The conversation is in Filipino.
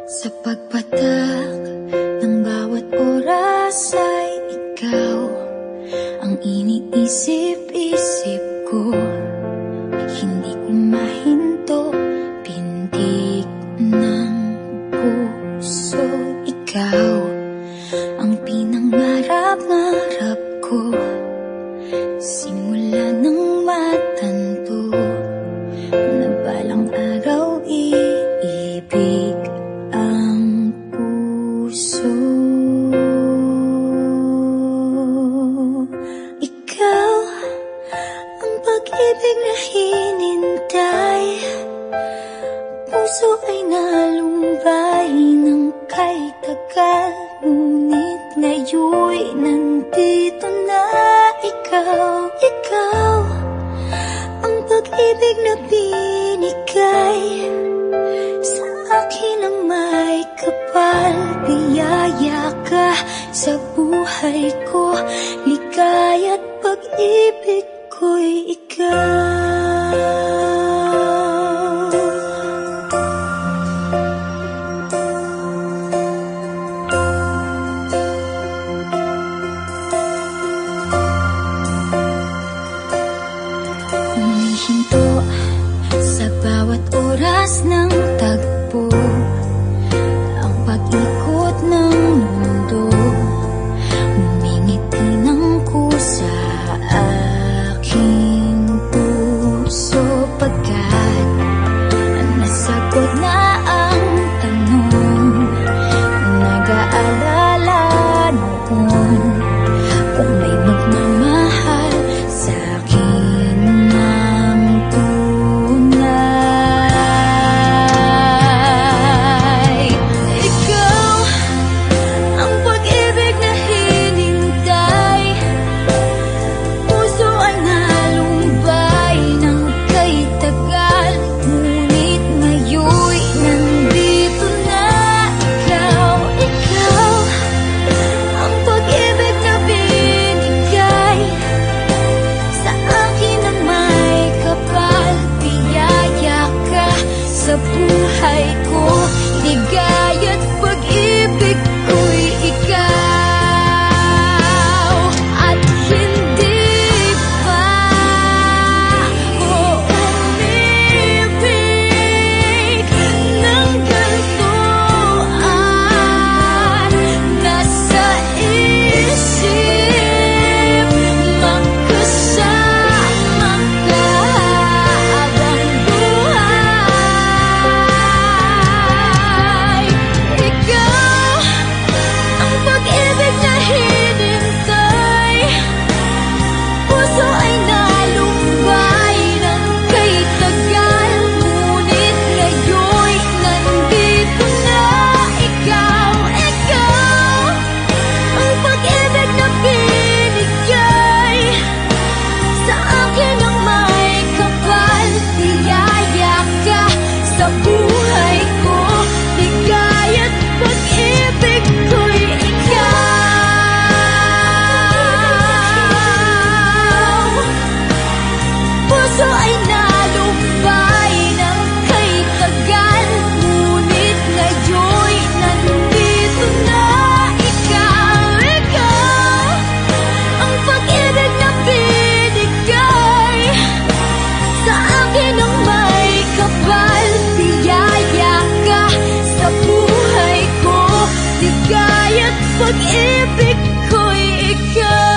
Sa pagpatak ng bawat oras ay ikaw ang iniisip-isip ko. Hindi ko mahinto, pintig ng puso. Ikaw ang pinangarap-ngarap ko, simula ng matanto na balang araw iibig ang puso. Ikaw ang pag-ibig na hinintay, puso ay nalumbay ng kay tagal, ngunit ngayon'y nandito na ikaw. Ikaw ang pag-ibig na binigay sa akin ang may kapal. Biyaya ka sa buhay ko, ligaya't pag-ibig ko'y ikaw. Humihinto sa bawat oras ng tagpo, ang pag-ikot ng mundo, humingiti ng kusa aking puso. Pagkat nasagot na ang tanong, nag-aalala noon kung may magmamahal sa akin ng tunay. Ikaw ang pag-ibig na hinintay, puso ay nalumbay ng kay tagal, ngunit ngayon'y nandito na ikaw. Ikaw ang pag-ibig na binigay sa akin ang may kapal. Biyaya ka sa buhay ko, ligaya't pag-ibig ko'y ikaw. At hindi pa ako umibig ng ganito, at nasa isip magkasama ka habang buhay. Ikaw ang pag-ibig na hinintay, puso ay nalumbay ng kay tagal, ngunit ngayon'y nandito na ikaw. Ikaw ang pag-ibig na binigay sa akin ang may kapal. Biyaya ka sa buhay ko, ligaya't pag-ibig ko'y ikaw. Puso ay nalumbay ng kay tagal, ngunit ngayon'y nandito na ikaw. Ikaw ang pag-ibig na binigay sa akin ang may kapal. Biyaya ka sa buhay ko, ligaya't pag-ibig ko'y ikaw.